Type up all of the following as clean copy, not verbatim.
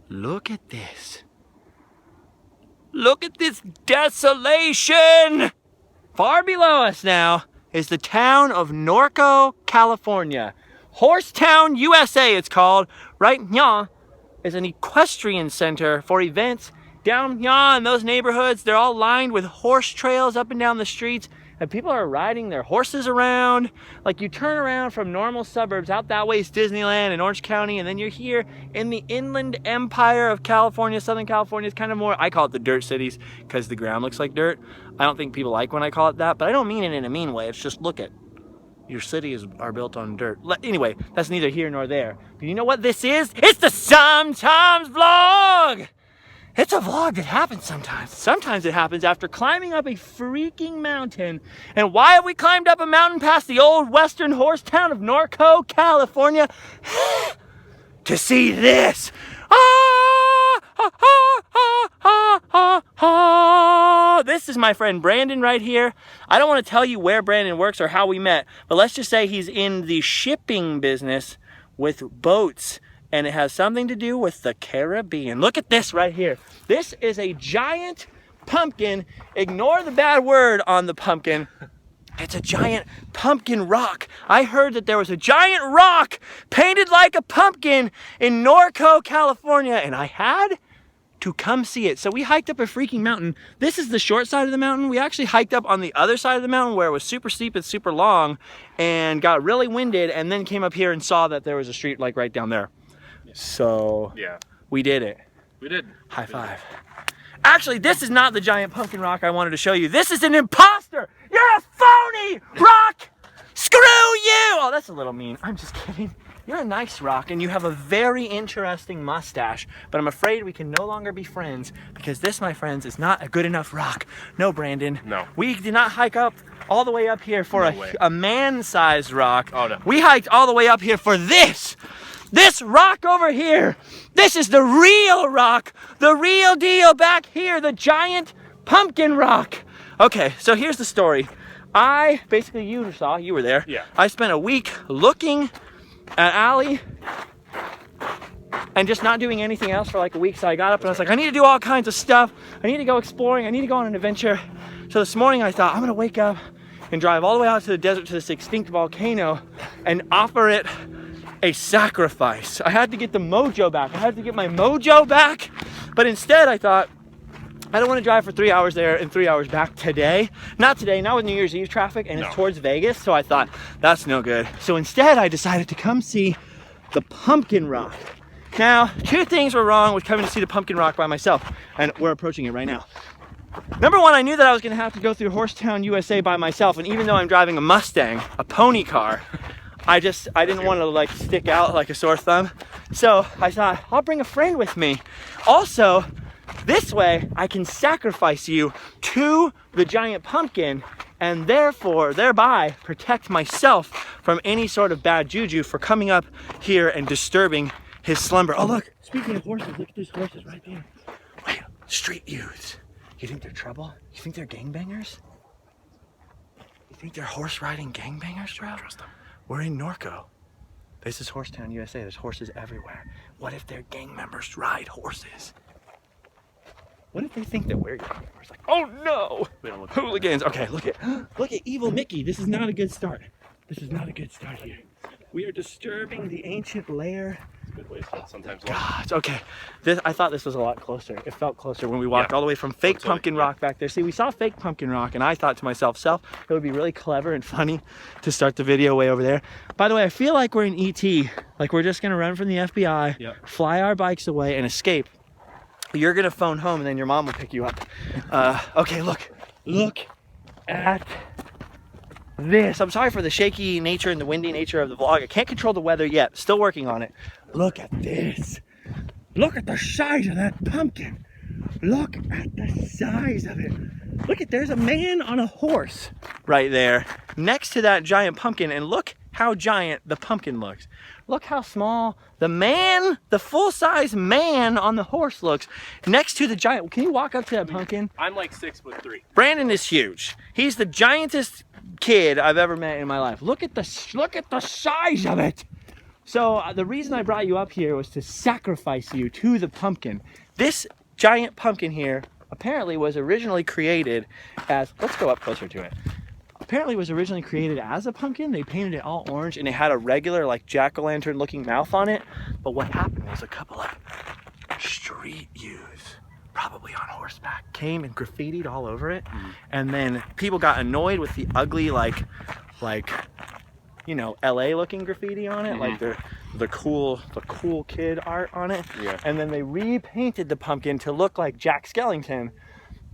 Look at this. Look at this desolation! Far below us now is the town of Norco, California. Horsetown, USA it's called. Right here is an equestrian center for events. Down here in those neighborhoods, they're all lined with horse trails up and down the streets, and people are riding their horses around. Like, you turn around from normal suburbs, out that way is Disneyland and Orange County, and then you're here in the inland empire of California. Southern California is kind of more, I call it the dirt cities because the ground looks like dirt. I don't think people like when I call it that, but I don't mean it in a mean way. It's just, look at, your cities are built on dirt. Anyway, that's neither here nor there. But you know what this is? It's the Sometimes Vlog! It's a vlog that happens sometimes. Sometimes it happens after climbing up a freaking mountain. And why have we climbed up a mountain past the old western horse town of Norco, California? To see this. This is my friend Brandon right here. I don't want to tell you where Brandon works or how we met, but let's just say he's in the shipping business with boats. And it has something to do with the Caribbean. Look at this right here. This is a giant pumpkin. Ignore the bad word on the pumpkin. It's a giant pumpkin rock. I heard that there was a giant rock painted like a pumpkin in Norco, California, and I had to come see it. So we hiked up a freaking mountain. This is the short side of the mountain. We actually hiked up on the other side of the mountain where it was super steep and super long and got really winded, and then came up here and saw that there was a street like right down there. So, yeah, we did it. We did. High five. Actually, this is not the giant pumpkin rock I wanted to show you. This is an imposter. You're a phony rock. Screw you. Oh, that's a little mean. I'm just kidding. You're a nice rock, and you have a very interesting mustache, but I'm afraid we can no longer be friends because this, my friends, is not a good enough rock. No, Brandon. No. We did not hike up all the way up here for a man-sized rock. Oh, no. We hiked all the way up here for this. This rock over here, this is the real rock, the real deal back here, the giant pumpkin rock. Okay, so here's the story. You were there. Yeah. I spent a week looking at Allie and just not doing anything else for like a week. So I got up and I was like, I need to do all kinds of stuff. I need to go exploring. I need to go on an adventure. So this morning I thought, I'm gonna wake up and drive all the way out to the desert to this extinct volcano and offer it a sacrifice. I had to get the mojo back. I had to get my mojo back. But instead I thought, I don't want to drive for 3 hours there and 3 hours back today. Not today, not with New Year's Eve traffic, and it's towards Vegas. So I thought, that's no good. So instead I decided to come see the pumpkin rock. Now, two things were wrong with coming to see the pumpkin rock by myself, and we're approaching it right now. Number one, I knew that I was going to have to go through Horsetown, USA by myself, and even though I'm driving a Mustang, a pony car, I didn't want to like stick out like a sore thumb. So I thought, I'll bring a friend with me. Also, this way I can sacrifice you to the giant pumpkin and thereby protect myself from any sort of bad juju for coming up here and disturbing his slumber. Oh look, speaking of horses, look at these horses right there. Wait, street youths. You think they're trouble? You think they're gangbangers? You think they're horse riding gangbangers, Trev? Trust them. We're in Norco. This is Horsetown, USA. There's horses everywhere. What if their gang members ride horses? What if they think that we're gang members? Like, oh no! We don't look hooligans. Okay, look at evil Mickey. This is not a good start. This is not a good start here. We are disturbing the ancient lair. Good ways to sometimes. God, okay. I thought this was a lot closer. It felt closer when we walked all the way from fake pumpkin rock back there. See, we saw fake pumpkin rock, and I thought to myself, it would be really clever and funny to start the video way over there. By the way, I feel like we're in E.T. Like we're just gonna run from the FBI, fly our bikes away, and escape. You're gonna phone home, and then your mom will pick you up. Okay, look at this. I'm sorry for the shaky nature and the windy nature of the vlog. I can't control the weather yet. Still working on it. Look at this. Look at the size of that pumpkin. Look at the size of it. Look at, there's a man on a horse right there next to that giant pumpkin, and look how giant the pumpkin looks. Look how small the full-size man on the horse looks next to the giant. Can you walk up to that pumpkin? I'm like 6'3". Brandon is huge. He's the giantest kid I've ever met in my life. Look at the size of it. So the reason I brought you up here was to sacrifice you to the pumpkin. This giant pumpkin here apparently was originally created as, let's go up closer to it. Apparently was originally created as a pumpkin. They painted it all orange and it had a regular like jack-o'-lantern looking mouth on it. But what happened was a couple of street youths, probably on horseback, came and graffitied all over it. And then people got annoyed with the ugly like you know, LA looking graffiti on it, like the cool kid art on it. Yeah. And then they repainted the pumpkin to look like Jack Skellington,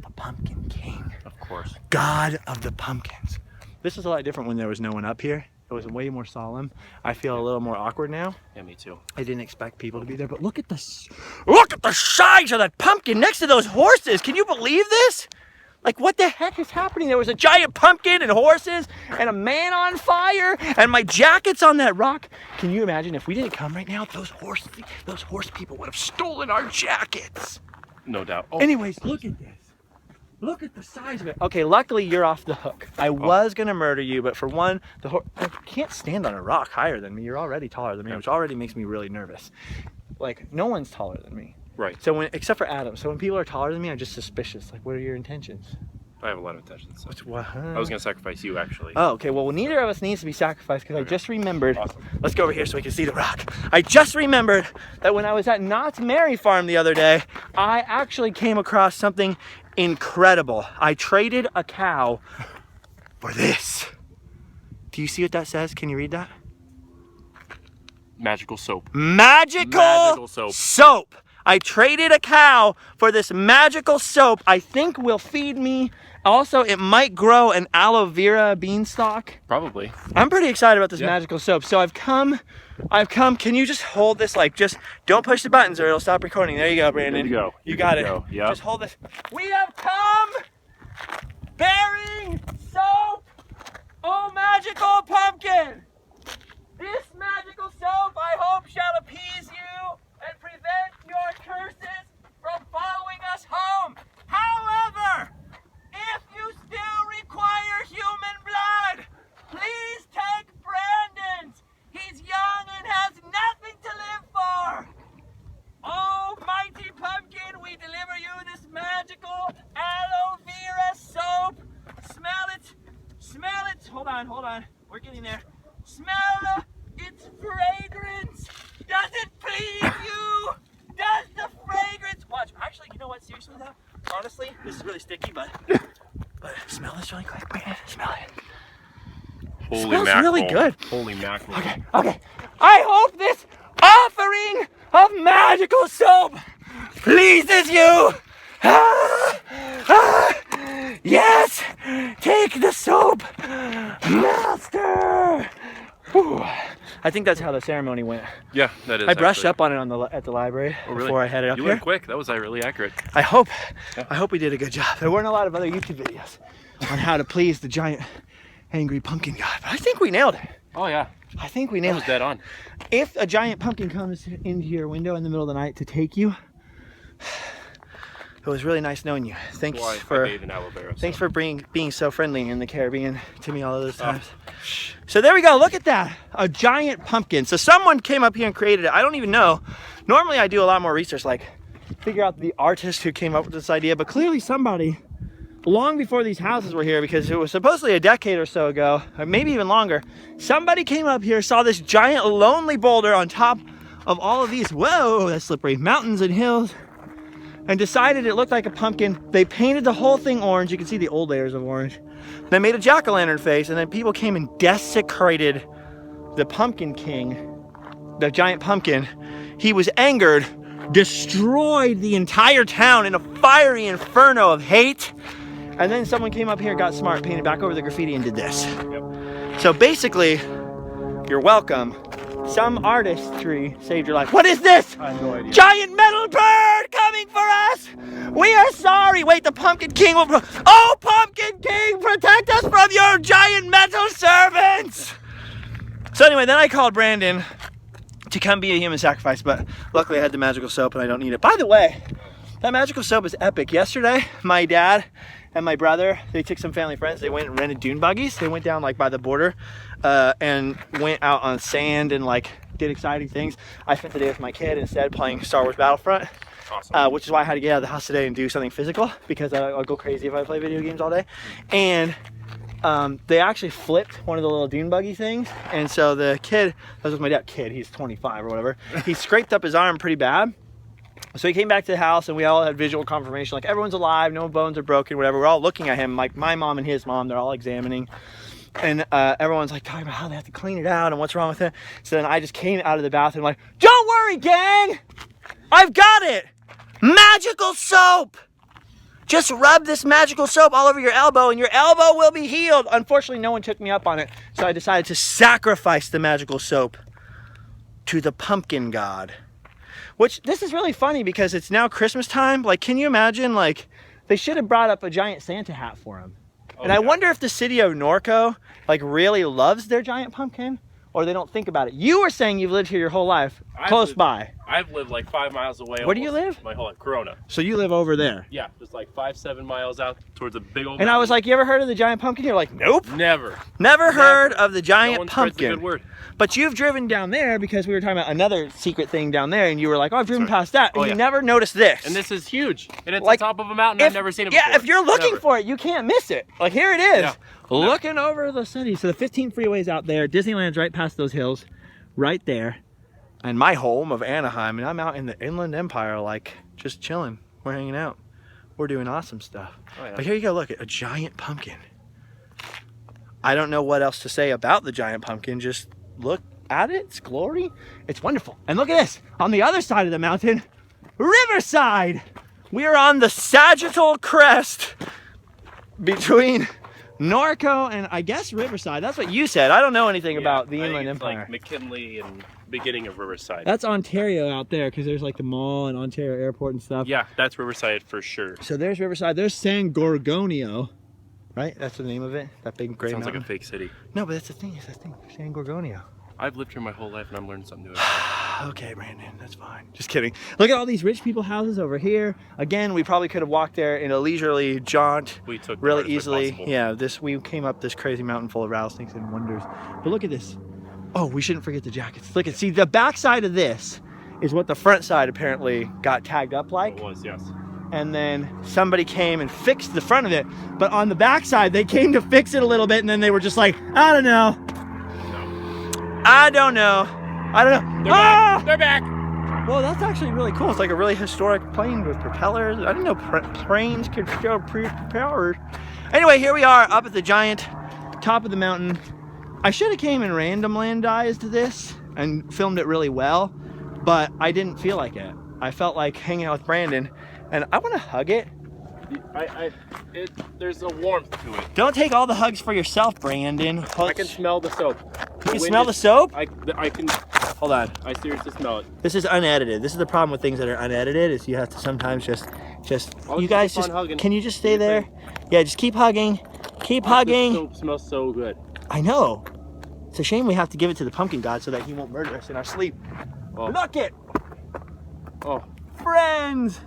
the Pumpkin King. Of course. God of the pumpkins. This is a lot different when there was no one up here. It was way more solemn. I feel a little more awkward now. Yeah, me too. I didn't expect people to be there, but look at the size of that pumpkin next to those horses. Can you believe this? Like, what the heck is happening? There was a giant pumpkin and horses and a man on fire and my jacket's on that rock. Can you imagine if we didn't come right now, those horse people would have stolen our jackets. No doubt. Oh. Anyways, look at this. Look at the size of it. Okay, luckily you're off the hook. I was gonna murder you, but for one, I can't stand on a rock higher than me. You're already taller than me, which already makes me really nervous. Like, no one's taller than me. Right. So except for Adam. So when people are taller than me, I'm just suspicious. Like, what are your intentions? I have a lot of intentions. So. What? I was gonna sacrifice you, actually. Oh, okay. Well, neither of us needs to be sacrificed because I just remembered. Awesome. Let's go over here so we can see the rock. I just remembered that when I was at Knott's Merry Farm the other day, I actually came across something incredible. I traded a cow for this. Do you see what that says? Can you read that? Magical soap. Magical soap. I traded a cow for this magical soap. I think will feed me. Also, it might grow an aloe vera beanstalk. Probably. I'm pretty excited about this magical soap. So I've come. Can you just hold this? Like, just don't push the buttons or it'll stop recording. There you go, Brandon. There you go. You got it. Yep. Just hold this. We have come bearing soap. Oh, magical pumpkin. This magical soap, I hope, shall appease you and prevent your curses from following us home. However, if you still require human blood, please take Brandon's. He's young and has nothing to live for. Oh, mighty pumpkin, we deliver you this magical aloe vera soap. Smell it. Smell it. Hold on. We're getting there. Smell its fragrance. Does it please you? Does the fragrance? Watch. Actually, you know what? Seriously though, honestly, this is really sticky, but smell this really quick, Brandon. Smell it. Holy smells mackerel. really good. Holy mackerel. Okay. I hope this offering of magical soap pleases you. Yes, take the soap, master. Whew. I think that's how the ceremony went. Yeah, that is. I brushed actually. up on it at the library before I headed up You here. went quick. That was really accurate. I hope we did a good job. There weren't a lot of other YouTube videos on how to please the giant angry pumpkin god, but I think we nailed it. Oh yeah. I think we That nailed was it. dead on. If a giant pumpkin comes into your window in the middle of the night to take you, it was really nice knowing you. Thanks for being so friendly in the Caribbean to me all of those times. So there we go. Look at that. A giant pumpkin. So someone came up here and created it. I don't even know. Normally I do a lot more research, like figure out the artist who came up with this idea, but clearly somebody long before these houses were here, because it was supposedly a decade or so ago, or maybe even longer, somebody came up here, saw this giant lonely boulder on top of all of these, whoa, that's slippery, mountains and hills, and decided it looked like a pumpkin. They painted the whole thing orange. You can see the old layers of orange. They made a jack-o'-lantern face, and then people came and desecrated the Pumpkin King, the giant pumpkin. He was angered, destroyed the entire town in a fiery inferno of hate, and then someone came up here, got smart, painted back over the graffiti, and did this. Yep. So basically, you're welcome. Some artistry saved your life. What is this? I have no idea. Giant metal bird coming for us. We are sorry. Wait, the Pumpkin King will. Oh, Pumpkin King, protect us from your giant metal servants. So anyway, then I called Brandon to come be a human sacrifice, but luckily I had the magical soap and I don't need it. By the way, that magical soap is epic. Yesterday, my dad and my brother, they took some family friends. They went and rented dune buggies. They went down like by the border and went out on sand and like did exciting things. I spent the day with my kid instead playing Star Wars Battlefront. Awesome. Which is why I had to get out of the house today and do something physical, because I'll go crazy if I play video games all day. And they actually flipped one of the little dune buggy things, and so the kid, that was my dad, he's 25 or whatever, he scraped up his arm pretty bad. So he came back to the house and we all had visual confirmation, like everyone's alive, no bones are broken, whatever. We're all looking at him, like my mom and his mom, they're all examining. And everyone's like talking about how they have to clean it out and what's wrong with it. So then I just came out of the bathroom like, don't worry, gang, I've got it. Magical soap. Just rub this magical soap all over your elbow and your elbow will be healed. Unfortunately, no one took me up on it. So I decided to sacrifice the magical soap to the pumpkin god. Which, this is really funny because it's now Christmas time. Like, can you imagine, like, they should have brought up a giant Santa hat for him. And I wonder if the city of Norco, like, really loves their giant pumpkin, or they don't think about it. You were saying you've lived here your whole life, close by. I've lived like 5 miles away. Where do you live? My whole life, Corona. So you live over there? Yeah, just like 5-7 miles out towards a big old And I was like, you ever heard of the giant pumpkin? You're like, nope. Never. Never heard of the giant No one spreads pumpkin. the good word. But you've driven down there because we were talking about another secret thing down there, and you were like, oh, I've driven past that. And you never noticed this. And this is huge. And it's like, on top of a mountain. I've never seen it before. Yeah, if you're looking Never. for it, you can't miss it. Like, here it is. Yeah. Looking over the city. So the 15 freeway's out there. Disneyland's right past those hills. Right there. And my home of Anaheim. And I'm out in the Inland Empire, like, just chilling. We're hanging out. We're doing awesome stuff. Oh, yeah. But here you go, look, a giant pumpkin. I don't know what else to say about the giant pumpkin. Just look at it. It's glory. It's wonderful. And look at this. On the other side of the mountain, Riverside. We are on the sagittal crest between Norco and I guess Riverside. That's what you said. I don't know anything about the Inland Empire. Like McKinley and beginning of Riverside. That's Ontario out there because there's like the mall and Ontario Airport and stuff. Yeah, that's Riverside for sure. So there's Riverside. There's San Gorgonio, right? That's the name of it. That big gray Sounds mountain. like a fake city. No, but that's the thing. It's that thing. San Gorgonio. I've lived here my whole life and I'm learning something new. Okay, Brandon, that's fine. Just kidding. Look at all these rich people houses over here. Again, we probably could have walked there in a leisurely jaunt. We took really easily. Yeah, we came up this crazy mountain full of rattlesnakes and wonders. But look at this. Oh, we shouldn't forget the jackets. Look at, see, the back side of this is what the front side apparently got tagged up like. It was, yes. And then somebody came and fixed the front of it. But on the back side, they came to fix it a little bit and then they were just like, I don't know. I don't know. They're back. They're back. Well, that's actually really cool. It's like a really historic plane with propellers. I didn't know planes could show propellers. Anyway, here we are up at the giant top of the mountain. I should have came and randomlandized this and filmed it really well, but I didn't feel like it. I felt like hanging out with Brandon, and I want to hug it. There's a warmth to it. Don't take all the hugs for yourself, Brandon. I can smell the soap. You smell the soap? I can. Hold on. I seriously smell it. This is unedited. This is the problem with things that are unedited, is you have to sometimes just you guys just, can you just stay there? Yeah, just keep hugging. Keep hugging. The soap smells so good. I know. It's a shame we have to give it to the pumpkin god so that he won't murder us in our sleep. Oh. Look it. Oh. Friends.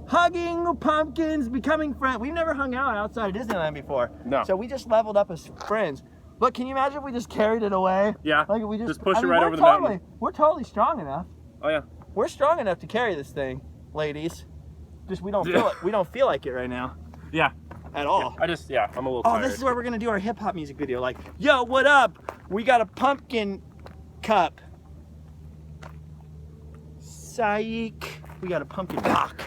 Hugging pumpkins, becoming friends. We've never hung out outside of Disneyland before. No. So we just leveled up as friends. Look, can you imagine if we just carried it away? Yeah. Like if we just push it right over the mountain. We're totally strong enough. Oh yeah. We're strong enough to carry this thing, ladies. Just we don't feel it. We don't feel like it right now. Yeah. At all. Yeah, I'm a little Oh, tired. this is where we're gonna do our hip hop music video. Like, yo, what up? We got a pumpkin cup. Psych. We got a pumpkin rock,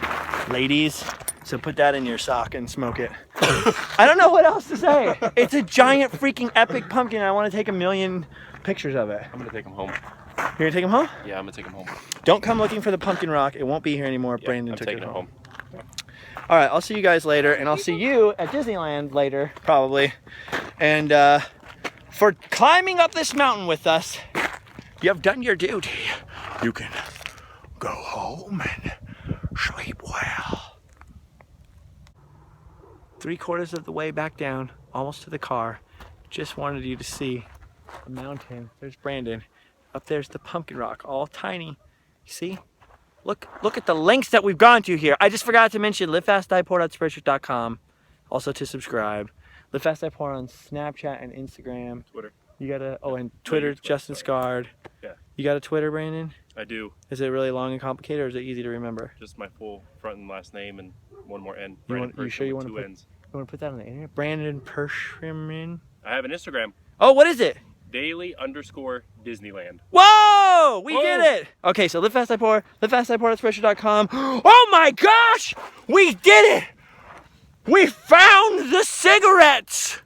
ladies. So put that in your sock and smoke it. I don't know what else to say. It's a giant freaking epic pumpkin. I want to take a million pictures of it. I'm gonna take him home. You're gonna take him home? Yeah, I'm gonna take him home. Don't come looking for the pumpkin rock. It won't be here anymore. Yeah, Brandon I'm took it taking home. Yeah. All right, I'll see you guys later, and I'll see you at Disneyland later, probably. And for climbing up this mountain with us, you have done your duty. You can go home and sleep well. 3/4 of the way back down, almost to the car. Just wanted you to see the mountain. There's Brandon. Up there's the pumpkin rock, all tiny. You see? Look at the lengths that we've gone to here. I just forgot to mention livefastdiepoor.spreadshirt.com. Also to subscribe. Live Fast Die Poor on Snapchat and Instagram. Twitter. You got a, oh, and Twitter, Justin Scard. Yeah. You got a Twitter, Brandon? I do. Is it really long and complicated, or is it easy to remember? Just my full front and last name and one more N. You sure you want to two put, N's. you want to put that on the internet? Brandon Pershman? I have an Instagram. Oh, what is it? Daily_Disneyland. Whoa! We Whoa! did it! Okay, so Live Fast I Pour, livefastIpour.com. Oh my gosh! We did it! We found the cigarettes!